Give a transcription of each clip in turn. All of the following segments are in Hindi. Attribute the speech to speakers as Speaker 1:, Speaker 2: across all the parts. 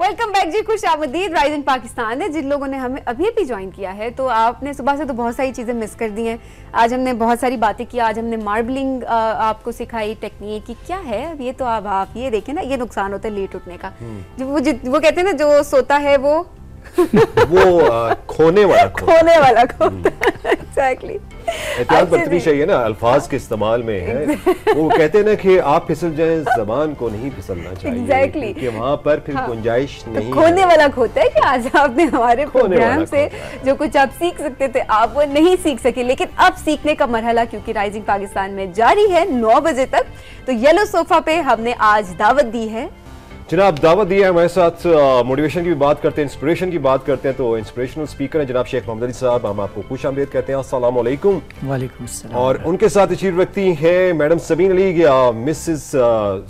Speaker 1: वेलकम बैक जी, खुश आमदीद राइजिंग पाकिस्तान है। जिन लोगों ने हमें अभी भी ज्वाइन किया है तो आपने सुबह से तो बहुत सारी चीज़ें मिस कर दी हैं। आज हमने बहुत सारी बातें की, आज हमने मार्बलिंग आपको सिखाई, टेक्निक की क्या है। अब ये तो आप ये देखें ना, ये नुकसान होता है लेट उठने का। जो वो कहते हैं ना, जो सोता है वो
Speaker 2: खोने वाला खोता।
Speaker 1: एग्जैक्टली।
Speaker 2: एहतियात बरतनी चाहिए ना, अल्फाज के इस्तेमाल में है। वो कहते हैं ना कि आप फिसल जाएं, ज़बान को नहीं फिसलना चाहिए।
Speaker 1: एग्जैक्टली।
Speaker 2: कि वहाँ पर फिर गुंजाइश नहीं।
Speaker 1: खोने वाला खोता है कि आज आपने हमारे प्रोग्राम से जो कुछ आप सीख सकते थे आप वो नहीं सीख सके, लेकिन अब सीखने का मरहला क्योंकि राइजिंग पाकिस्तान में जारी है 9 बजे तक, तो येलो सोफा पे हमने आज दावत दी है।
Speaker 2: जनाब दावत दी है हमारे साथ, मोटिवेशन की भी बात करते हैं, इंस्पिरेशन की बात करते हैं। तो इंस्पिरेशनल स्पीकर हैं जनाब शेख मोहम्मद अली साहब, हम आपको खुश आमदीद कहते हैं। अस्सलाम वालेकुम।
Speaker 3: वालेकुम अस्सलाम।
Speaker 2: और उनके साथ तशरीफ व्यक्ति हैं मैडम सबीन अली, मिसेस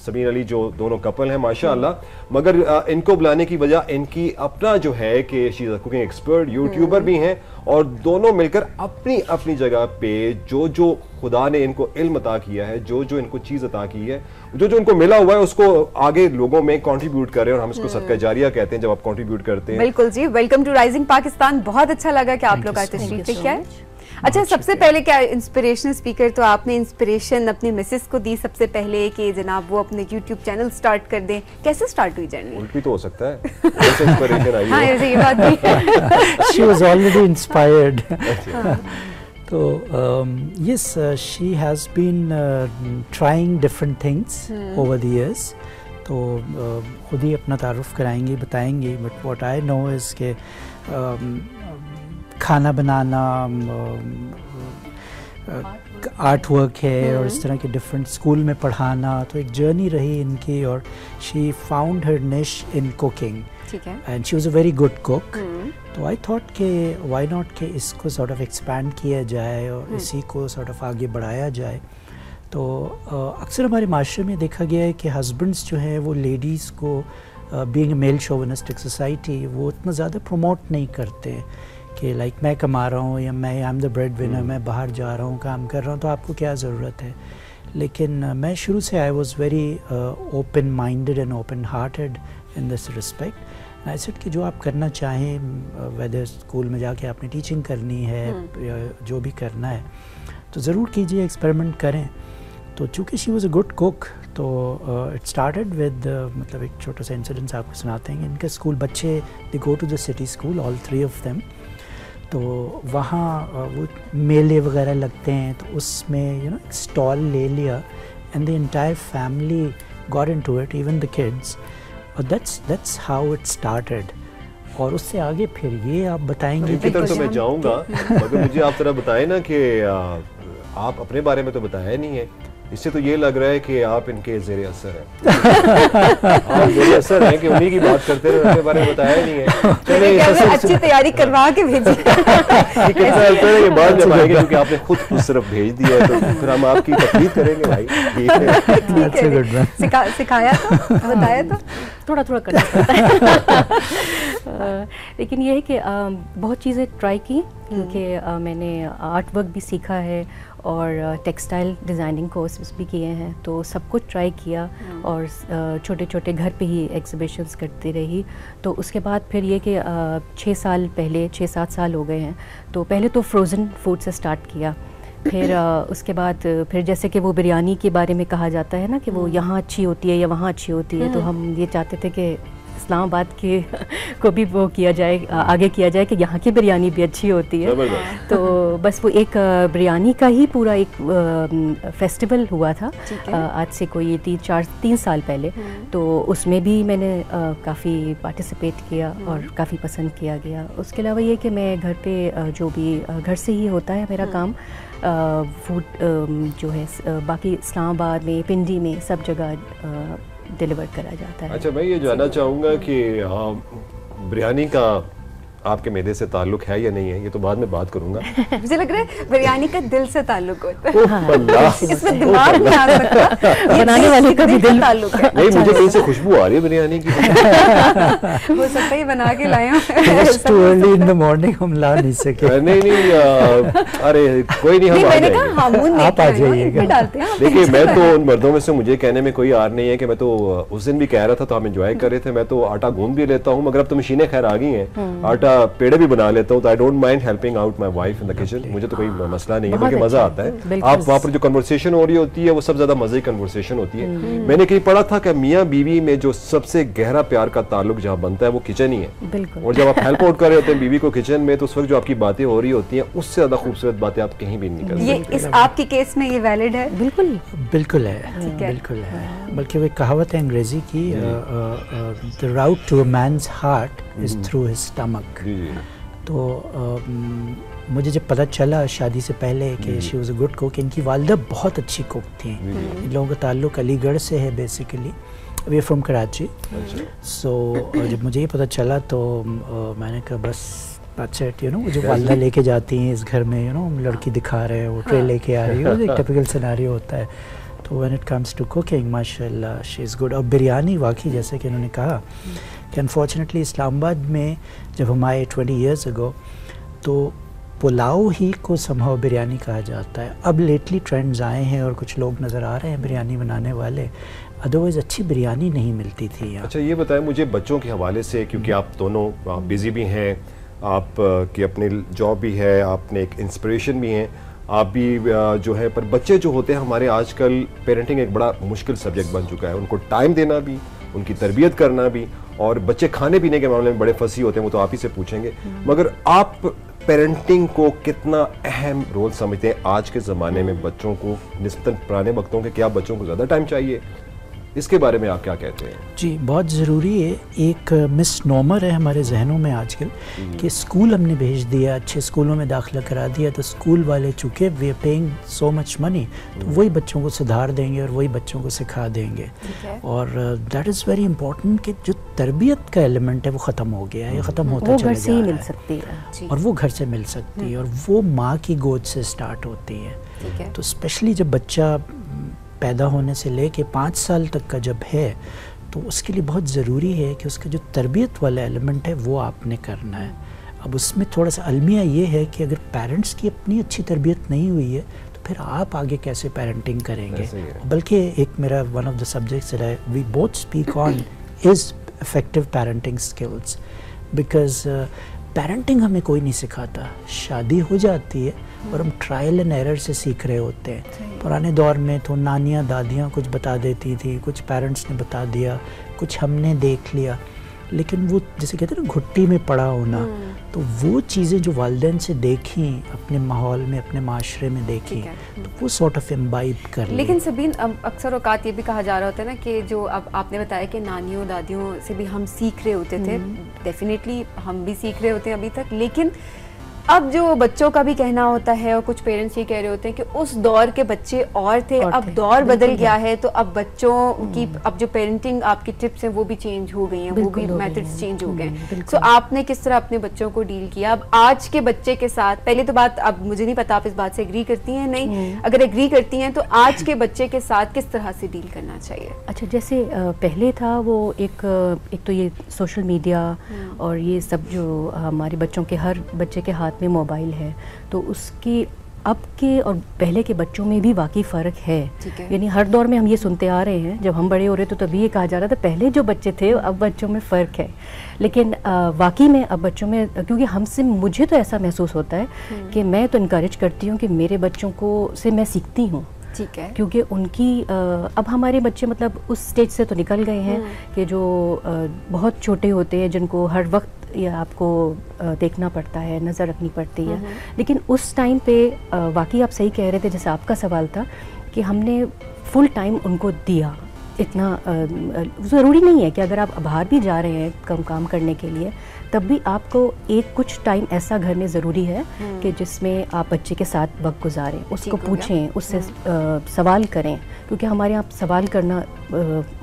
Speaker 2: सबीन अली, जो दोनों कपल हैं माशाअल्लाह। मगर इनको बुलाने की वजह इनकी अपना जो है कि she is a cooking expert, YouTuber भी हैं, और दोनों मिलकर अपनी अपनी जगह पे जो जो खुदा ने इनको इल्म अता किया है, जो जो इनको चीज़ अता की है, जो जो इनको मिला हुआ है, उसको आगे लोगों में कंट्रीब्यूट कर रहे हैं। और हम इसको सदका जारिया कहते हैं जब आप कंट्रीब्यूट करते हैं।
Speaker 1: बिल्कुल जी, वेलकम टू राइजिंग पाकिस्तान। बहुत अच्छा लगा कि आप लोग आज तशरीफ लेके आए। अच्छा, सबसे पहले क्या इंस्पिरेशनल स्पीकर, तो आपने इंस्पिरेशन अपनी मिसेस को दी सबसे पहले कि जनाब वो अपने यूट्यूब चैनल स्टार्ट कर दें। कैसे स्टार्ट हुई जर्नी?
Speaker 2: उल्टी तो हो सकता है, कैसे इंस्पिरेशन आई?
Speaker 1: हाँ, ऐसे ये बात भी है।
Speaker 3: She was already inspired. So yes, she has been trying different things over the years. तो खुद ही अपना तारुफ कराएंगे, बताएंगे। But what I know is के खाना बनाना, आर्ट वर्क है, और इस तरह के डिफरेंट स्कूल में पढ़ाना, तो एक जर्नी रही इनकी। और शी फाउंड हर निश इन कुकिंग,
Speaker 1: ठीक है,
Speaker 3: and she was a very good cook. तो आई थॉट कि व्हाई नॉट कि इसको सॉर्ट ऑफ एक्सपैंड किया जाए और इसी को सॉर्ट ऑफ आगे बढ़ाया जाए। तो अक्सर हमारे माशरे में देखा गया है कि हस्बैंड्स जो हैं वो लेडीज़ को बीइंग अ मेल शोविनिस्टिक सोसाइटी वो इतना ज़्यादा प्रमोट नहीं करते कि लाइक मैं कमा रहा हूँ या मैं I am the bread winner, मैं बाहर जा रहा हूँ, काम कर रहा हूँ, तो आपको क्या ज़रूरत है। लेकिन मैं शुरू से I was very open minded and open hearted in this respect. I said कि जो आप करना चाहें, वेदर स्कूल में जाके आपने टीचिंग करनी है या जो भी करना है, तो ज़रूर कीजिए, एक्सपेरिमेंट करें। तो चूँकि she was a good cook, तो इट स्टार्टेड विद मतलब एक छोटा सा इंसिडेंस आपको सुनाते हैं। इनके स्कूल बच्चे they go to the city school, all 3 of them. तो वहाँ वो मेले वगैरह लगते हैं, तो उसमें यू नो एक स्टॉल ले लिया, and the entire family got into it, even the kids. और दैट्स हाउ इट स्टार्टेड। और उससे आगे फिर ये आप बताएंगे।
Speaker 2: इनकी तरफ तो मैं जाऊँगा, मगर मुझे आप तरह बताएं ना कि आप अपने बारे में तो बताया नहीं है। इससे तो ये लग रहा है कि आप इनके ज़ेरे असर हैं। आप ज़ेरे असर हैं कि उन्हीं की बात करते रहे, अपने बारे में बताया नहीं है। चलिए
Speaker 1: अच्छी तैयारी करवा के भेजिए।
Speaker 2: कितना अच्छा है, ये बाद में आएंगे क्योंकि आपने खुद उस तरफ भेज दिया है, तो फिर हम आपकी तकलीफ करेंगे भाई। ठीक है,
Speaker 1: सिखाया तो, बताया तो
Speaker 4: थोड़ा थोड़ा करना पड़ता है। लेकिन ये है कि बहुत चीज़ें ट्राई की, क्योंकि मैंने आर्ट वर्क भी सीखा है और टेक्सटाइल डिज़ाइनिंग कोर्सेस भी किए हैं, तो सब कुछ ट्राई किया। और छोटे छोटे घर पे ही एग्जीबिशंस करती रही। तो उसके बाद फिर ये कि 6-7 साल हो गए हैं, तो पहले तो फ्रोज़न फूड से स्टार्ट किया। फिर उसके बाद फिर जैसे कि वो बिरयानी के बारे में कहा जाता है ना कि वो यहाँ अच्छी होती है या वहाँ अच्छी होती है, तो हम ये चाहते थे कि इस्लामाबाद के को भी वो किया जाए, आगे किया जाए कि यहाँ की बिरयानी भी अच्छी होती है। तो बस वो एक बिरयानी का ही पूरा एक फेस्टिवल हुआ था आज से कोई 3 साल पहले। तो उसमें भी मैंने काफ़ी पार्टिसिपेट किया और काफ़ी पसंद किया गया। उसके अलावा ये कि मैं घर पे जो भी घर से ही होता है मेरा काम, फूड जो है बाकी इस्लामाबाद में, पिंडी में, सब जगह डिलीवर करा जाता है।
Speaker 2: अच्छा, मैं ये जानना चाहूँगा कि बिरयानी का आपके मैदे से ताल्लुक है या नहीं है, ये तो बाद में बात करूंगा।
Speaker 1: मुझे लग रहा है बिरयानी का दिल से ताल्लुक होता है।
Speaker 2: ओह अल्लाह,
Speaker 1: इसमें दिमाग नहीं आ सकता,
Speaker 4: बनाने वाले का भी दिल
Speaker 1: ताल्लुक है।
Speaker 2: नहीं मुझे कहीं से खुशबू आ रही है बिरयानी की।
Speaker 1: हो सकता है बना के लाए हो।
Speaker 3: Too early in the morning हम ला नहीं सके।
Speaker 2: नहीं अरे कोई नहीं, हम आ
Speaker 1: मैंने
Speaker 2: जाएंगे।
Speaker 1: कहा हामून
Speaker 3: आप आ जाइएगा।
Speaker 1: डालते हैं।
Speaker 2: देखिए मैं तो उन मर्दों में से, मुझे कहने में कोई आर नहीं है कि मैं तो उस दिन भी कह रहा था तो हम एंजॉय कर रहे थे, मैं तो आटा गूंद भी लेता हूँ, मगर अब तो मशीनें खैर आ गई हैं, आटा पेड़े भी बना लेता हूँ, तो I don't mind helping out my wife in the kitchen, मुझे तो कोई मसला नहीं है, बल्कि मजा आता है। आप वहाँ पर जो कन्वर्सेशन हो रही होती है वो सब ज्यादा मजे की कन्वर्सेशन होती है। मैंने कहीं पढ़ा था कि मियाँ बीवी में जो सबसे गहरा प्यार का ताल्लुक जहाँ बनता है वो किचन ही है, और जब आप हेल्प आउट कर रहे होते हैं बीवी को किचन में, तो उस वक्त जो आपकी बातें हो रही होती हैं उससे ज्यादा खूबसूरत बातें आप कहीं भी नहीं कर सकते।
Speaker 1: ये इस आपके केस में ये वैलिड है?
Speaker 4: बिल्कुल
Speaker 3: बिल्कुल है, बिल्कुल है। बल्कि वो कहावत है अंग्रेजी की, the route to a man's heart is through his stomach. तो मुझे जब पता चला शादी से पहले कि she was a good cook, इनकी वालिदा बहुत अच्छी कुक थी। इन लोगों का ताल्लुक अलीगढ़ से है बेसिकली, वी फ्रॉम कराची। सो जब मुझे ये पता चला तो मैंने कहा बस मुझे वालिदा लेके जाती हैं इस घर में, हम लड़की दिखा रहे हैं, वो ट्रे लेके आ रही है, एक टिपिकल सिनेरियो होता है। तो when it comes to cooking माशाल्लाह शी इज़ गुड। और बिरयानी वाकई जैसे कि उन्होंने कहा कि अनफॉर्चुनेटली इस्लामाबाद में जब हम आए 20 ईयर्स अगो, तो पुलाव ही को समहाउ बिरयानी कहा जाता है। अब लेटली ट्रेंड्स आए हैं और कुछ लोग नज़र आ रहे हैं बिरयानी बनाने वाले, अदरवाइज़ अच्छी बिरयानी नहीं मिलती थी यहाँ।
Speaker 2: अच्छा ये बताएं मुझे बच्चों के हवाले से, क्योंकि आप दोनों बिजी भी हैं, आप की अपनी जॉब भी है, आपने एक इंस्पिरेशन भी हैं, आप भी जो है, पर बच्चे जो होते हैं हमारे आजकल पेरेंटिंग एक बड़ा मुश्किल सब्जेक्ट बन चुका है, उनको टाइम देना भी, उनकी तरबियत करना भी, और बच्चे खाने पीने के मामले में बड़े फंसी होते हैं, वो तो आप ही से पूछेंगे, मगर आप पेरेंटिंग को कितना अहम रोल समझते हैं आज के ज़माने में बच्चों को निस्बतन पुराने वक्तों के? क्या बच्चों को ज़्यादा टाइम चाहिए? इसके बारे में आप क्या कहते हैं? जी
Speaker 3: बहुत ज़रूरी है। एक मिसनोमर है हमारे जहनों में आजकल कि स्कूल हमने भेज दिया, अच्छे स्कूलों में दाखिला करा दिया, तो स्कूल वाले चूँकि we are paying so much money, तो वही बच्चों को सुधार देंगे और वही बच्चों को सिखा देंगे। और दैट इज़ वेरी इंपॉर्टेंट कि जो तरबियत का एलिमेंट है वो ख़त्म हो गया है, ये ख़त्म होता चला जा रहा है, और वो घर से मिल सकती है, और वो माँ की गोद से स्टार्ट होती है। तो स्पेशली जब बच्चा पैदा होने से लेके 5 साल तक का जब है, तो उसके लिए बहुत ज़रूरी है कि उसका जो तरबियत वाला एलिमेंट है वो आपने करना है। अब उसमें थोड़ा सा अलमिया ये है कि अगर पेरेंट्स की अपनी अच्छी तरबियत नहीं हुई है तो फिर आप आगे कैसे पेरेंटिंग करेंगे? बल्कि एक मेरा one of the subjects we both speak on is effective parenting skills, because parenting हमें कोई नहीं सिखाता, शादी हो जाती है और हम ट्रायल एंड एरर से सीख रहे होते हैं। पुराने दौर में तो नानियाँ दादियाँ कुछ बता देती थी, कुछ पेरेंट्स ने बता दिया, कुछ हमने देख लिया, लेकिन वो जैसे कहते हैं ना घुट्टी में पड़ा होना, तो वो चीज़ें जो वालिदैन से देखी, अपने माहौल में, अपने माशरे में देखी, तो वो सॉर्ट ऑफ इम्बाइब कर ली।
Speaker 1: लेकिन सबीन अक्सर औकात ये भी कहा जा रहा होता है ना कि जो अब आपने बताया कि नानियों दादियों से भी हम सीख रहे होते थे, डेफिनेटली हम भी सीख रहे होते हैं अभी तक, लेकिन अब जो बच्चों का भी कहना होता है और कुछ पेरेंट्स ये कह रहे होते हैं कि उस दौर के बच्चे और थे, अब दौर बदल गया है, तो अब बच्चों की अब जो पेरेंटिंग आपकी टिप्स हैं वो भी चेंज हो गई हैं, वो भी मेथड्स चेंज हो गए। तो आपने किस तरह अपने बच्चों को डील किया अब आज के बच्चे के साथ? पहले तो बात, अब मुझे नहीं पता आप इस बात से एग्री करती हैं नहीं, अगर एग्री करती हैं तो आज के बच्चे के साथ किस तरह से डील करना चाहिए?
Speaker 4: अच्छा, जैसे पहले था वो एक तो ये सोशल मीडिया और ये सब जो हमारे बच्चों के, हर बच्चे के हाथ में मोबाइल है, तो उसकी अब के और पहले के बच्चों में भी वाकई फ़र्क है। यानी हर दौर में हम ये सुनते आ रहे हैं, जब हम बड़े हो रहे तो तभी ये कहा जा रहा था पहले जो बच्चे थे अब बच्चों में फ़र्क है, लेकिन वाकई में अब बच्चों में, क्योंकि हमसे, मुझे तो ऐसा महसूस होता है कि मैं तो इनकरेज करती हूँ कि मेरे बच्चों को से मैं सीखती हूँ,
Speaker 1: ठीक है,
Speaker 4: क्योंकि उनकी अब हमारे बच्चे मतलब उस स्टेज से तो निकल गए हैं कि जो बहुत छोटे होते हैं, जिनको हर वक्त ये आपको देखना पड़ता है, नज़र रखनी पड़ती है, लेकिन उस टाइम पे वाकई आप सही कह रहे थे, जैसे आपका सवाल था कि हमने फुल टाइम उनको दिया, इतना ज़रूरी नहीं है कि अगर आप बाहर भी जा रहे हैं कम काम करने के लिए, तब भी आपको एक कुछ टाइम ऐसा घर में ज़रूरी है कि जिसमें आप बच्चे के साथ वक्त गुजारें, उसको पूछें, उससे सवाल करें, क्योंकि हमारे यहाँ सवाल करना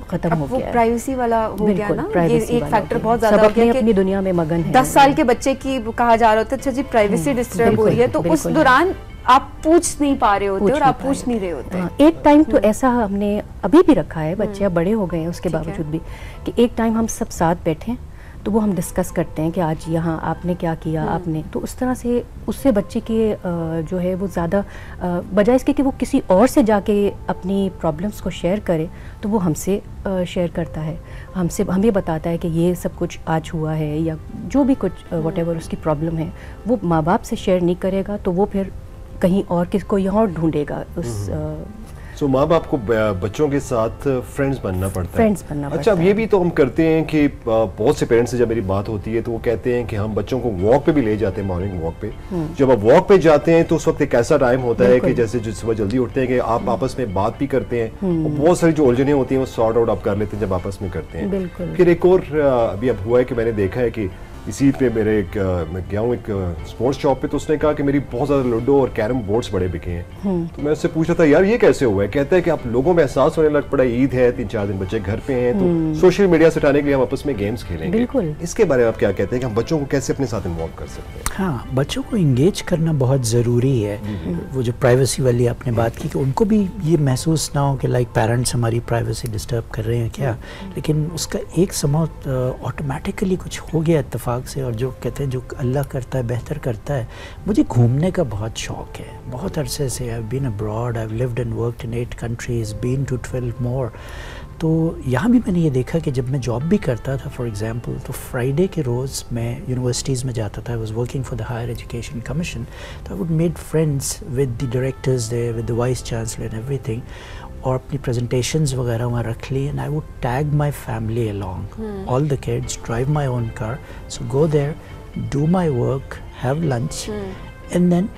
Speaker 4: ख़त्म हो गया है।
Speaker 1: प्राइवेसी वाला हो गया ना, ये एक फैक्टर बहुत ज़्यादा
Speaker 4: सब
Speaker 1: हो गया
Speaker 4: अपनी दुनिया में मगन है।
Speaker 1: 10 साल के बच्चे की कहा जा रहा होता है अच्छा जी प्राइवेसी डिस्टर्ब हो रही है, तो उस दौरान आप पूछ नहीं पा रहे होते और आप पूछ नहीं रहे होते।
Speaker 4: एक टाइम तो ऐसा हमने अभी भी रखा है, बच्चे अब बड़े हो गए हैं उसके बावजूद भी, कि एक टाइम हम सब साथ बैठें तो वो हम डिस्कस करते हैं कि आज यहाँ आपने क्या किया, आपने, तो उस तरह से उससे बच्चे के जो है वो ज़्यादा बजाय इसके कि वो किसी और से जाके अपनी प्रॉब्लम्स को शेयर करे, तो वो हमसे शेयर करता है, हमें बताता है कि ये सब कुछ आज हुआ है, या जो भी कुछ व्हाटएवर उसकी प्रॉब्लम है वो माँ बाप से शेयर नहीं करेगा तो वो फिर कहीं और कोई और ढूंढेगा उस
Speaker 2: सो माँ बाप को बच्चों के साथ फ्रेंड्स बनना पड़ता है।
Speaker 4: अच्छा,
Speaker 2: अब ये भी तो हम करते हैं कि बहुत से पेरेंट्स से जब मेरी बात होती है तो वो कहते हैं कि हम बच्चों को वॉक पे भी ले जाते हैं, मॉर्निंग वॉक पे। जब आप वॉक पे जाते हैं तो उस वक्त एक ऐसा टाइम होता है कि जैसे जो सुबह जल्दी उठते हैं कि आप आपस में बात भी करते हैं, और बहुत सारी जो उलझनें होती हैं वो सॉर्ट आउट आप कर लेते हैं जब आपस में करते हैं। फिर एक और अभी अब हुआ है कि मैंने देखा है कि इसी पे मैं गया हूँ एक स्पोर्ट्स शॉप पे, तो उसने कहा कि मेरी बहुत ज़्यादा लूडो और कैरम बोर्ड्स बड़े बिके हैं। तो मैं उससे पूछ रहा था यार ये कैसे हुआ है? कहता है कि आप लोगों में एहसास होने लग पड़ा, ईद है, 3-4 दिन बच्चे घर पे हैं, तो सोशल मीडिया से हटाने के लिए हम आपस में गेम्स खेलेंगे। इसके बारे में आप क्या कहते हैं कि हम बच्चों को कैसे अपने साथ इन्वॉल्व कर सकते हैं?
Speaker 3: हाँ, बच्चों को इंगेज करना बहुत ज़रूरी है। वो जो प्राइवेसी वाली आपने बात की कि उनको भी ये महसूस ना हो कि लाइक पेरेंट्स हमारी प्राइवेसी डिस्टर्ब कर रहे हैं क्या, लेकिन उसका एक समय ऑटोमेटिकली कुछ हो गया इत्तेफाक से, और जो कहते हैं जो अल्लाह करता है बेहतर करता है। मुझे घूमने का बहुत शौक़ है, बहुत अरसे से। I have been abroad, I have lived and worked in 8 countries, been to 12 more. तो यहाँ भी मैंने ये देखा कि जब मैं जॉब भी करता था फॉर एग्जांपल, तो फ्राइडे के रोज़ मैं यूनिवर्सिटीज़ में जाता था। I was working for the higher education commission, तो I would made friends with the directors there, with the vice chancellor and everything, और अपनी प्रेजेंटेशंस वगैरह वहाँ रख ली, and I would tag my family along, all the kids, drive my own car, so go there, do my work, have lunch, and then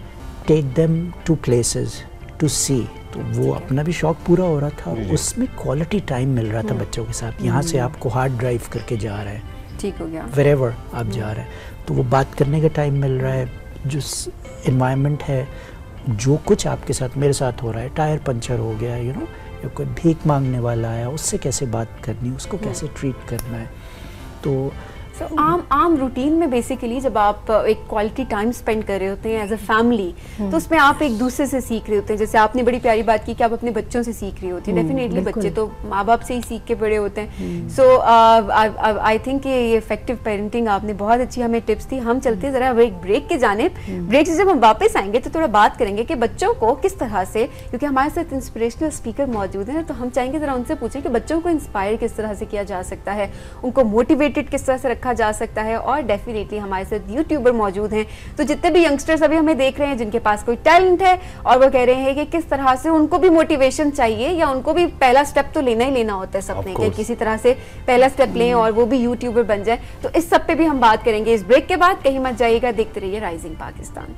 Speaker 3: take them to places to see. तो वो अपना भी शौक पूरा हो रहा था, उसमें क्वालिटी टाइम मिल रहा था बच्चों के साथ। यहाँ से आपको हार्ड ड्राइव करके जा रहे हैं,
Speaker 1: ठीक हो गया,
Speaker 3: वेरेवर आप जा रहे हैं, तो वो बात करने का टाइम मिल रहा है। जो इन्वायरमेंट है, जो कुछ आपके साथ मेरे साथ हो रहा है, टायर पंचर हो गया, यू नो, या कोई भीख मांगने वाला आया, उससे कैसे बात करनी, उसको कैसे ट्रीट करना है। तो
Speaker 1: आम रूटीन में बेसिकली जब आप एक क्वालिटी टाइम स्पेंड कर रहे होते हैं एज अ फैमिली, तो उसमें आप एक दूसरे से सीख रहे होते हैं। जैसे आपने बड़ी प्यारी बात की कि आप अपने बच्चों से सीख रही होती है, डेफिनेटली बच्चे तो माँ बाप से ही सीख के बड़े होते हैं। सो आई थिंक ये इफेक्टिव पेरेंटिंग आपने बहुत अच्छी हमें टिप्स दी। हम चलते जरा एक ब्रेक के जाने, ब्रेक से जब हम वापस आएंगे तो थोड़ा बात करेंगे कि बच्चों को किस तरह से, क्योंकि हमारे साथ इंस्पिरेशनल स्पीकर मौजूद हैं, तो हम चाहेंगे जरा उनसे पूछें कि बच्चों को इंस्पायर किस तरह से किया जा सकता है, उनको मोटिवेटेड किस तरह से रखा जा सकता है। और डेफिनेटली हमारे साथ यूट्यूबर मौजूद हैं, तो जितने भी यंगस्टर्स अभी हमें देख रहे हैं जिनके पास कोई टैलेंट है और वो कह रहे हैं कि किस तरह से उनको भी मोटिवेशन चाहिए, या उनको भी पहला स्टेप तो लेना ही लेना होता है सपने के, किसी तरह से पहला स्टेप लें और वो भी यूट्यूबर बन जाए। तो इस सब पे भी हम बात करेंगे इस ब्रेक के बाद। कहीं मत जाइएगा, देखते रहिए rising Pakistan.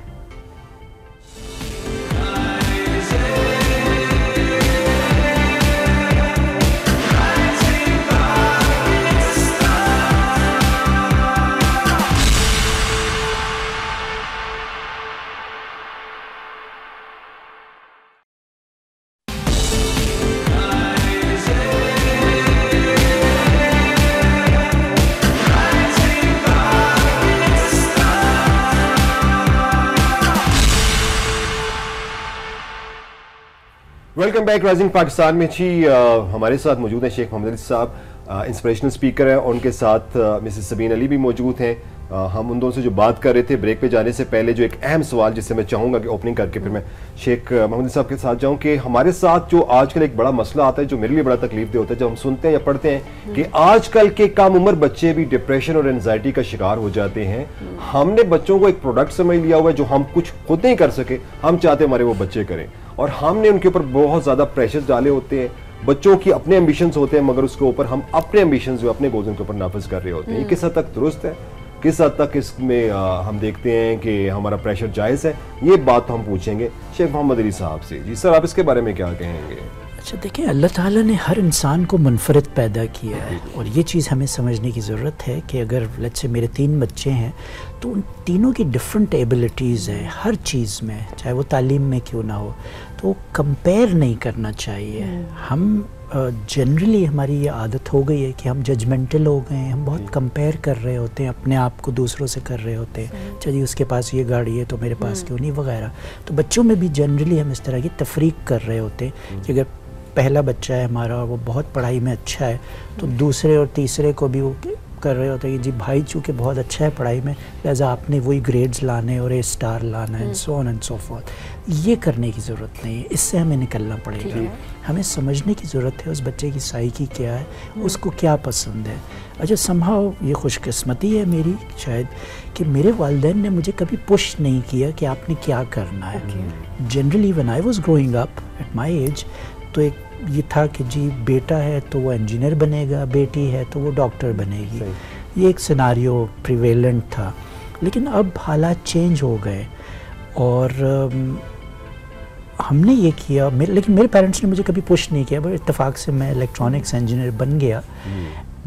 Speaker 2: Welcome back rising Pakistan में। जी हमारे साथ मौजूद हैं शेख मोहम्मद अली साहब, इंस्पिरेशनल स्पीकर हैं, और उनके साथ मिसेस सबीन अली भी मौजूद हैं। हम उन दोनों से जो बात कर रहे थे ब्रेक पे जाने से पहले, जो एक अहम सवाल जिससे मैं चाहूँगा कि ओपनिंग करके फिर मैं शेख मोहम्मद अली साहब के साथ जाऊँ, कि हमारे साथ जो आजकल एक बड़ा मसला आता है जो मेरे लिए बड़ा तकलीफ दे होता है, जब हम सुनते हैं या पढ़ते हैं कि आजकल के कम उम्र बच्चे भी डिप्रेशन और एंजाइटी का शिकार हो जाते हैं। हमने बच्चों को एक प्रोडक्ट समझ लिया हुआ है जो हम कुछ खुद नहीं कर सके, हम चाहते हमारे वो बच्चे करें, और हमने उनके ऊपर बहुत ज़्यादा प्रेशर डाले होते हैं। बच्चों की अपने एम्बिशंस होते हैं, मगर उसके ऊपर हम अपने एम्बिशंस जो अपने गोल्स के ऊपर नाफिज कर रहे होते हैं। ये किस हद तक दुरुस्त है, किस हद तक इसमें हम देखते हैं कि हमारा प्रेशर जायज़ है, ये बात तो हम पूछेंगे शेख मोहम्मद अली साहब से। जी सर, आप इसके बारे में क्या कहेंगे?
Speaker 3: अच्छा देखिए, अल्लाह ताला ने हर इंसान को मुनफरिद पैदा किया है और ये चीज़ हमें समझने की ज़रूरत है कि अगर लेट्स से मेरे 3 बच्चे हैं तो उन तीनों की डिफरेंट एबिलिटीज़ हैं हर चीज़ में, चाहे वो तालीम में क्यों ना हो, तो कंपेयर नहीं करना चाहिए। हम जनरली हमारी ये आदत हो गई है कि हम जजमेंटल हो गए हैं, हम बहुत कंपेयर कर रहे होते हैं, अपने आप को दूसरों से कर रहे होते हैं, चलिए उसके पास ये गाड़ी है तो मेरे पास क्यों नहीं वगैरह। तो बच्चों में भी जनरली हम इस तरह की तफरीक कर रहे होते हैं कि अगर पहला बच्चा है हमारा और वो बहुत पढ़ाई में अच्छा है तो दूसरे और तीसरे को भी वो कर रहे होते हैं कि जी भाई चूँकि बहुत अच्छा है पढ़ाई में लिहाजा आपने वही ग्रेड्स लाने और A* लाना and so on and so fourth. ये करने की ज़रूरत नहीं है, इससे हमें निकलना पड़ेगा। हमें समझने की ज़रूरत है उस बच्चे की साइकी क्या है, उसको क्या पसंद है। अच्छा समहाउ ये खुशकिस्मती है मेरी शायद कि मेरे वालिदैन ने मुझे कभी पुश नहीं किया कि आपने क्या करना है। Generally when I was growing up at my age तो एक ये था कि जी बेटा है तो वो इंजीनियर बनेगा, बेटी है तो वो डॉक्टर बनेगी। ये एक सिनारियो प्रिवेलेंट था, लेकिन अब हालात चेंज हो गए और हमने ये किया लेकिन मेरे पेरेंट्स ने मुझे कभी पुश नहीं किया, बट इत्तेफाक से मैं इलेक्ट्रॉनिक्स इंजीनियर बन गया।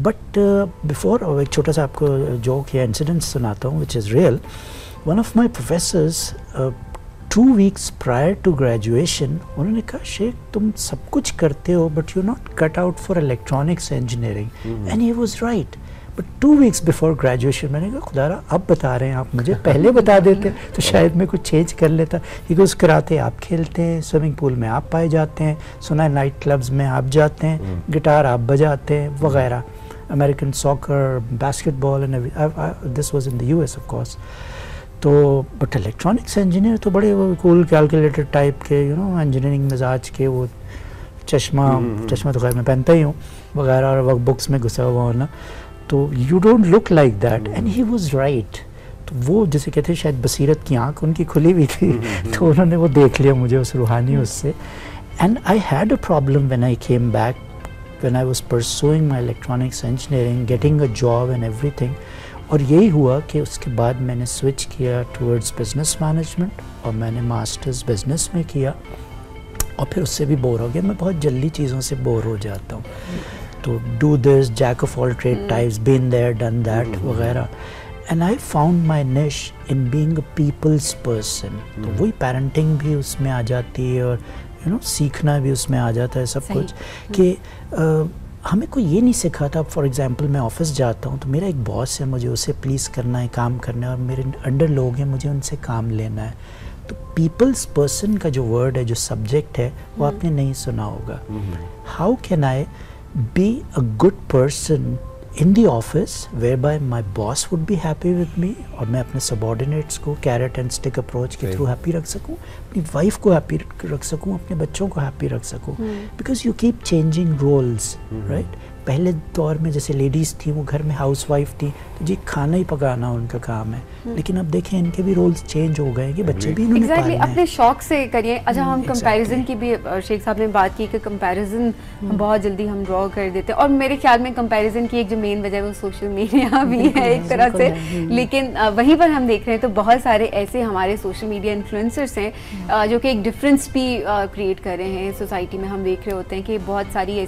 Speaker 3: बट बिफोर एक छोटा सा आपको जोक या इंसिडेंट सुनाता हूँ which is real. One of my professors 2 weeks prior to graduation उन्होंने कहा शेख तुम सब कुछ करते हो but you not cut out for electronics engineering and he was right. But 2 weeks before graduation मैंने कहा खुदारा अब बता रहे हैं आप, मुझे पहले बता देते तो शायद मैं कुछ चेंज कर लेता। बिकॉज कराटे आप खेलते हैं, स्विमिंग पूल में आप पाए जाते हैं, सुना है नाइट क्लब्स में आप जाते हैं, गिटार आप बजाते हैं वगैरह, American soccer, basketball and this was in the US of course. तो बट इलेक्ट्रॉनिक्स इंजीनियर तो बड़े कूल कैलकुलेटर टाइप के इंजीनियरिंग मिजाज के, वो चश्मा तो खैर मैं पहनता ही हूँ वगैरह और वर्क बुक्स में घुसा हुआ होना, तो you don't look like that and he was right. तो वो जैसे कहते हैं शायद बसीरत की आँख उनकी खुली हुई थी तो उन्होंने वो देख लिया मुझे उस रूहानी उससे। And I had a problem when I came back when I was pursuing my electronics engineering, getting a job and everything. और यही हुआ कि उसके बाद मैंने स्विच किया टुवर्ड्स बिजनेस मैनेजमेंट और मैंने मास्टर्स बिजनेस में किया और फिर उससे भी बोर हो गया। मैं बहुत जल्दी चीज़ों से बोर हो जाता हूँ, तो do this, jack of all trade types, been there done that वगैरह। And I found my niche in being a people's person. तो वही पेरेंटिंग भी उसमें आ जाती है और सीखना भी उसमें आ जाता है सब कुछ कि हमें कोई ये नहीं सिखाता। फॉर एग्जांपल मैं ऑफिस जाता हूँ तो मेरा एक बॉस है, मुझे उसे प्लीज़ करना है, काम करना है और मेरे अंडर लोग हैं, मुझे उनसे काम लेना है। तो पीपल्स पर्सन का जो वर्ड है, जो सब्जेक्ट है, वो आपने नहीं सुना होगा। How can I be a good person in the office where by my boss would be happy with me और मैं अपने सबॉर्डिनेट्स को कैरेट एंड स्टिक अप्रोच के थ्रू हैप्पी रख सकूँ, अपनी वाइफ को हैप्पी रख सकूँ, अपने बच्चों को हैप्पी रख सकूँ। Because you keep changing roles right. पहले दौर में जैसे लेडीज़ थी वो घर में हाउस वाइफ थी तो जी खाना ही पकाना उनका काम है, लेकिन अब देखें इनके भी रोल्स चेंज हो गए कि बच्चे भी इन्होंने पालने हैं।
Speaker 1: अपने शौक से करिए। अच्छा हम कंपैरिजन की भी शेख साहब ने बात की कि कंपैरिजन बहुत जल्दी हम ड्रॉ कर देते हैं और मेरे ख्याल में कंपैरिजन की एक जो मेन वजह है वो सोशल मीडिया भी है एक तरह से। लेकिन वहीं पर हम देख रहे हैं तो बहुत सारे ऐसे हमारे सोशल मीडिया इन्फ्लुएंसर्स हैं जो कि एक डिफरेंस भी क्रिएट कर रहे हैं सोसाइटी में। हम देख रहे होते हैं कि बहुत सारी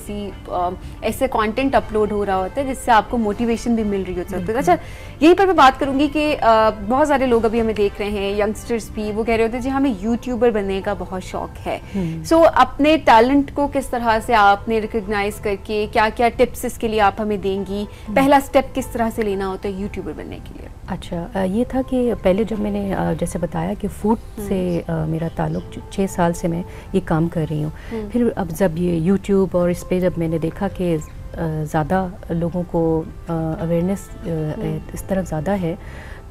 Speaker 1: ऐसे कंटेंट अपलोड हो रहा होता है जिससे आपको मोटिवेशन भी मिल रही होती है। अच्छा यहीं पर मैं बात करूंगी कि बहुत सारे लोग अभी हमें देख रहे हैं, यंगस्टर्स भी, वो कह रहे होते हैं जी हमें यूट्यूबर बनने का बहुत शौक है। सो अपने टैलेंट को किस तरह से आपने रिकॉग्नाइज करके क्या क्या टिप्स इसके लिए आप हमें देंगी? पहला स्टेप किस तरह से लेना होता है यूट्यूबर बनने के लिए?
Speaker 4: अच्छा ये था कि पहले जब मैंने जैसे बताया कि फूड से मेरा ताल्लुक 6 साल से मैं ये काम कर रही हूँ। फिर अब जब ये यूट्यूब और इस पर जब मैंने देखा कि ज़्यादा लोगों को अवेयरनेस इस तरफ ज़्यादा है,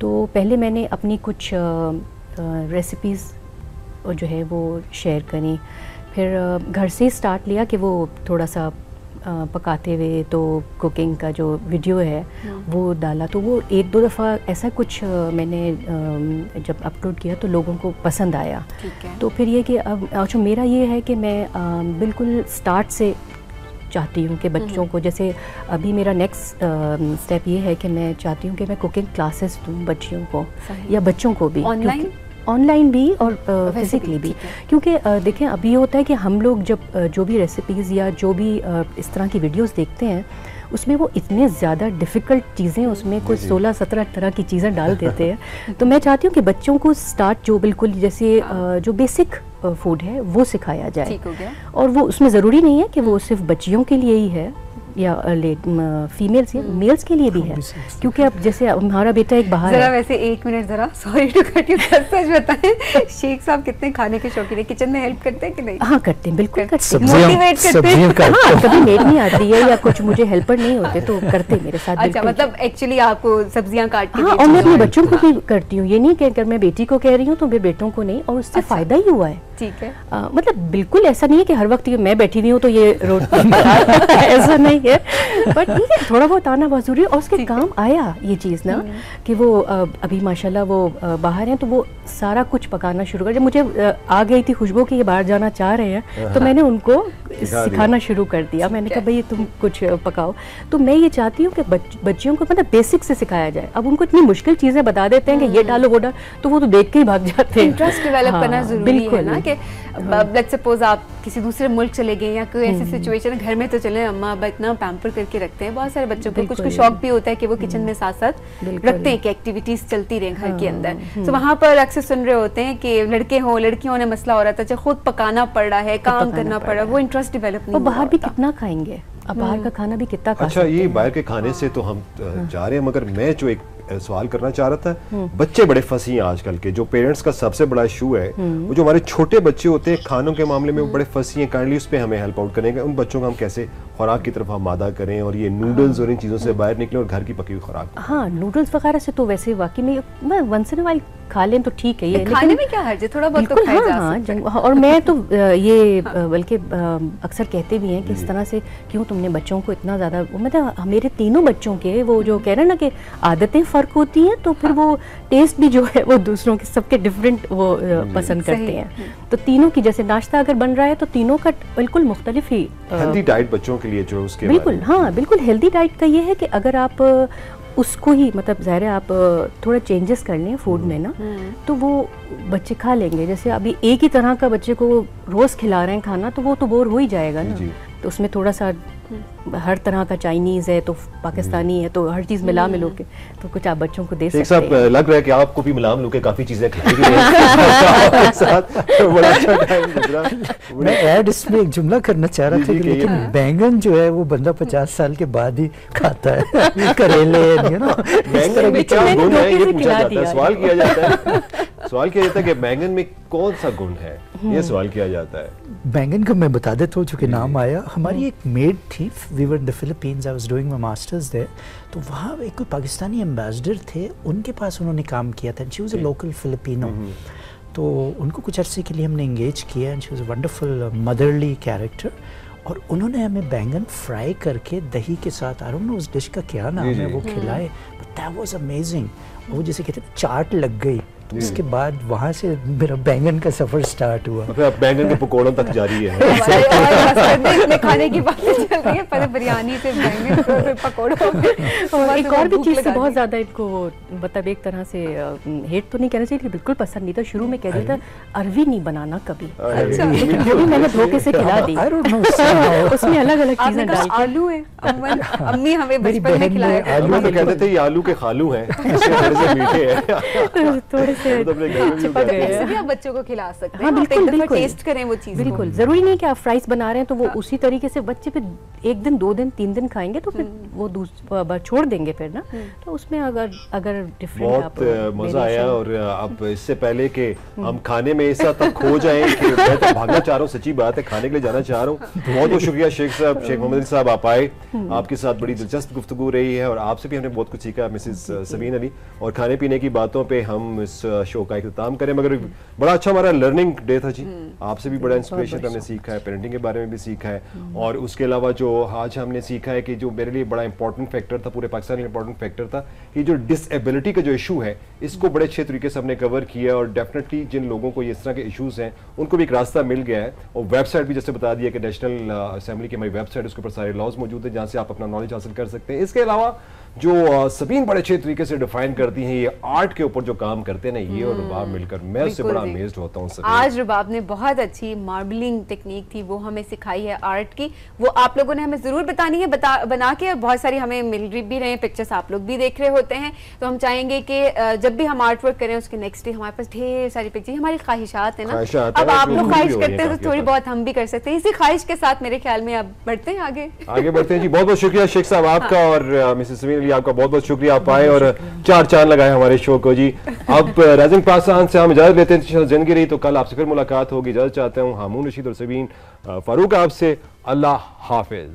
Speaker 4: तो पहले मैंने अपनी कुछ रेसिपीज़ जो है वो शेयर करी। फिर घर से स्टार्ट लिया कि वो थोड़ा सा पकाते हुए तो कुकिंग का जो वीडियो है वो डाला। तो वो 1-2 दफ़ा ऐसा कुछ मैंने जब अपलोड किया तो लोगों को पसंद आया। तो फिर ये कि अब अच्छा मेरा ये है कि मैं बिल्कुल स्टार्ट से चाहती हूँ कि बच्चों को, जैसे अभी मेरा नेक्स्ट स्टेप ये है कि मैं चाहती हूँ कि मैं कुकिंग क्लासेस दूँ बच्चियों को या बच्चों को भी। ऑनलाइन भी और फिजिकली भी, क्योंकि देखें अभी ये होता है कि हम लोग जब जो भी रेसिपीज़ या जो भी इस तरह की वीडियोस देखते हैं उसमें वो इतने ज़्यादा डिफ़िकल्ट चीज़ें, उसमें कोई 16-17 तरह की चीज़ें डाल देते हैं। तो मैं चाहती हूँ कि बच्चों को स्टार्ट जो बिल्कुल जैसे जो बेसिक फूड है वो सिखाया जाए।
Speaker 1: ठीक हो गया।
Speaker 4: और वो उसमें ज़रूरी नहीं है कि वो सिर्फ बच्चियों के लिए ही है या फीमेल्स या मेल्स के लिए भी है, क्योंकि अब जैसे हमारा बेटा एक बाहर
Speaker 1: जरा
Speaker 4: है।
Speaker 1: वैसे एक मिनट जरा, सॉरी टू कट यू, सच बताएं शेख साहब कितने खाने के शौकीन है, किचन में हेल्प करते हैं कि नहीं?
Speaker 4: हाँ करते हैं, बिल्कुल करते हैं।
Speaker 1: मोटिवेट करते हैं।
Speaker 4: हाँ, कभी मेड नहीं आती है या कुछ मुझे हेल्पर नहीं होते तो करते मेरे साथ।
Speaker 1: अच्छा, मतलब एक्चुअली आपको सब्जियां काट के?
Speaker 4: हाँ, और मैं अपने बच्चों को भी करती हूँ, ये नहीं कि अगर मैं बेटी को कह रही हूँ तो मेरे बेटों को नहीं, और उससे फायदा ही हुआ है।
Speaker 1: ठीक है।
Speaker 4: मतलब बिल्कुल ऐसा नहीं है कि हर वक्त मैं बैठी हुई हूँ तो ये ऐसा नहीं है, बट ठीक है, थोड़ा बहुत आना बहुत जरूरी है। और उसके काम आया ये चीज़ ना कि वो अभी माशाल्लाह वो बाहर हैं तो वो सारा कुछ पकाना शुरू कर। जब मुझे आ गई थी खुशबू कि ये बाहर जाना चाह रहे हैं तो मैंने उनको सिखाना शुरू कर दिया। मैंने कहा भाई तुम कुछ पकाओ। तो मैं ये चाहती हूँ कि बच्चियों को मतलब बेसिक से सिखाया जाए। अब उनको इतनी मुश्किल चीज़ें बता देते हैं कि ये डालो वो डालो, तो वो तो देख के ही भाग जाते हैं।
Speaker 1: इंटरेस्ट डेवलप करना जरूरी है ना, कि लेट्स सपोज आप किसी दूसरे मुल्क चले गए या कोई ऐसी सिचुएशन, घर में तो चले अम्मा अब इतना पैम्पर करके रखते हैं बहुत सारे बच्चों को, कुछ को शौक भी होता है कि वो किचन में साथ साथ रखते हैं कि एक्टिविटीज चलती रहे घर के अंदर। तो वहाँ पर अक्सर सुन रहे होते हैं कि लड़के हो लड़कियों ने मसला हो रहा था, खुद पकाना पड़ रहा है, काम करना पड़ रहा है, वो इंटरेस्ट डेवलप नहीं।
Speaker 4: बाहर भी कितना खाएंगे, अब बाहर का खाना भी कितना खा
Speaker 2: अच्छा, ये बाहर के खाने से तो हम जा रहे हैं, मगर मैं जो एक सवाल करना चाह रहा था, बच्चे बड़े फंसी हैं आजकल के। जो पेरेंट्स का सबसे बड़ा इशू है वो जो हमारे छोटे बच्चे होते हैं खानों के मामले में वो बड़े फंसी हैं। काइंडली उस पर हमें हेल्प आउट करेंगे, उन बच्चों को हम कैसे खुराक की तरफ हम आदा करें और ये नूडल्स और इन चीज़ों से बाहर निकले और घर की पकी हुई खुराक।
Speaker 4: हाँ, नूडल्स वगैरह से तो वैसे वाकई में वंस इन अ वाइल खा लें तो ठीक है, ये
Speaker 1: खाने में क्या हर्ज है, थोड़ा बहुत तो खाया जा सकता है।
Speaker 4: और मैं तो ये बल्कि अक्सर कहते भी हैं कि इस तरह से क्यों तुमने बच्चों को इतना ज़्यादा, मतलब मेरे तीनों बच्चों के वो जो कह रहे हैं ना कि आदतें फ़र्क होती हैं तो फिर वो टेस्ट भी जो है वो दूसरों के सबके डिफरेंट वो पसंद करते हैं। तो तीनों की जैसे नाश्ता अगर बन रहा है तो तीनों का बिल्कुल मुख्तलिफ ही
Speaker 2: हेल्दी डाइट बच्चों के लिए जो उसके
Speaker 4: बिल्कुल। हाँ बिल्कुल, हेल्दी डाइट का ये है कि अगर आप उसको ही मतलब ज़ाहिर है आप थोड़ा चेंजेस कर लें फूड में ना तो वो बच्चे खा लेंगे। जैसे अभी एक ही तरह का बच्चे को रोज़ खिला रहे हैं खाना तो वो तो बोर हो ही जाएगा ना। तो उसमें थोड़ा सा हर तरह का चाइनीज़ है तो पाकिस्तानी है तो हर चीज़ मिला मिलो के तो कुछ आप बच्चों को दे सकते हैं।
Speaker 2: लग रहा है कि आपको भी मिला मिलो के काफ़ी चीज़ें खिलाई गई हैं साथ, बड़ा अच्छा टाइम गुजरा।
Speaker 3: मैं ऐड इसमें एक जुमला करना चाह रहा था कि लेकिन बैंगन जो है वो बंदा 50 साल के बाद ही खाता है। करेले
Speaker 2: बैंगन में क्या गुण है ये पूछा जाता है, सवाल किया जाता है, सवाल किया जाता है कि बैंगन में कौन सा गुण है, ये सवाल किया जाता है।
Speaker 3: बैंगन का मैं बता देता हूँ चूँकि नाम आया, हमारी एक मेड थी, we were in the Philippines, I was doing my masters there. तो वहाँ एक कोई पाकिस्तानी एम्बेसडर थे, उनके पास उन्होंने काम किया था, she was a local Filipino. तो उनको कुछ अरसे के लिए हमने एंगेज किया and she was a wonderful motherly character. और उन्होंने हमें बैंगन फ्राई करके दही के साथ, आई डोंट नो उस डिश का क्या नाम है, वो खिलाए, बट दैट वाज अमेजिंग। वो जैसे कहते हैं चाट लग गई। तो उसके बाद वहाँ से मेरा बैंगन का सफर स्टार्ट हुआ।
Speaker 2: फिर अब बैंगन के पकौड़ों तक जारी है।
Speaker 1: इतने खाने की बातें चल रही है, पहले बिरयानी से बैंगन फिर पकौड़ों
Speaker 4: और एक और भी चीज़ से बहुत ज़्यादा इनको मतलब एक तरह से हेट तो नहीं कहना चाहिए, बिल्कुल पसंद नहीं था। शुरू में कह दिया था अरवी नहीं बनाना कभी, लेकिन वो भी मैंने धोखे से खिला दी। उसमें अलग अलग चीज़ें डाल के।
Speaker 1: आलू है, अम्मी हमें बचपन में खिलाया।
Speaker 2: आलू तो कहते थे ये आलू के खालू हैं, थोड़े से मीठे हैं,
Speaker 4: थोड़े से
Speaker 1: भी आप बच्चों को खिला सकते हैं।
Speaker 4: हाँ बिल्कुल बिल्कुल,
Speaker 1: टेस्ट करें वो चीज़।
Speaker 4: बिल्कुल जरूरी नहीं कि आप फ्राइज बना रहे हैं तो वो उसी तरीके से बच्चे फिर 1 दिन 2 दिन 3 दिन खाएंगे तो फिर वो छोड़ देंगे फिर ना। तो उसमें अगर डिफरेंट
Speaker 2: बहुत मजा आया। और अब इससे पहले कि हम खाने में ऐसा तक खो जाएं कि मैं तो भागना चाह रहा हूँ, सच्ची बात है, खाने के लिए जाना चाह रहा हूँ। बहुत बहुत शुक्रिया शेख साहब, शेख मोहम्मद अली साहब, आप आए, आपके साथ बड़ी दिलचस्प गुफ्तगू रही है और आपसे भी हमने बहुत कुछ सीखा, मिसेस सबीन अली। और खाने पीने की बातों पे हम इस शो का इख्तिताम करें, मगर बड़ा अच्छा हमारा लर्निंग डे था जी। आपसे भी बड़ा इंस्पिरेशन हमने सीखा है, पेरेंटिंग के बारे में भी सीखा है। और उसके अलावा जो आज हमने सीखा है कि जो मेरे लिए बड़ा इंपॉर्टेंट फैक्टर था, पूरे पाकिस्तान के इंपॉर्टेंट फैक्टर था, कि जो डिसेबिलिटी का जो इशू है इसको बड़े अच्छे तरीके से हमने कवर किया। और डेफिनेटली जिन लोगों को इस तरह के इशूज़ हैं उनको भी एक रास्ता मिल गया है। और वेबसाइट भी जैसे बता दिया कि नेशनल असेंबली की हमारी वेबसाइट, उसके ऊपर सारे लॉज मौजूद है जहाँ से आप अपना नॉलेज हासिल कर सकते हैं। इसके अलावा जो सबीन बड़े अच्छे तरीके से डिफाइन करती हैं ये आर्ट के ऊपर जो काम करते हैं ना, ये और रुबाब मिलकर मैं उससे बड़ा अमेज्ड होता हूँ।
Speaker 1: आज रुबाब ने बहुत अच्छी मार्बलिंग टेक्निक थी वो हमें सिखाई है आर्ट की, वो आप लोगों ने हमें जरूर बतानी है, बना के। और बहुत सारी हमें मिल भी रहे हैं पिक्चर्स, आप लोग भी देख रहे होते हैं, तो हम चाहेंगे कि जब भी हम आर्ट वर्क करें उसके नेक्स्ट डे हमारे पास ढेर सारी पिक्चर, हमारी ख्वाहिशात है ना, अब आप लोग ख्वाहिश करते हैं तो थोड़ी बहुत हम भी कर सकते हैं। इसी ख्वाहिश के साथ मेरे ख्याल में अब बढ़ते हैं आगे बढ़ते हैं जी। बहुत बहुत शुक्रिया शेख साहब आपका और मिसेस सबीन अली आपका बहुत बहुत शुक्रिया, आप आए और 4 चांद लगाए हमारे शो को जी। अब राइजिंग पाकिस्तान से हम इजाजत लेते हैं, जिंदगी रही तो कल आपसे फिर मुलाकात होगी। इजाजत चाहते हूँ हामून रशीद और सबीन फारूक आपसे। अल्लाह हाफिज।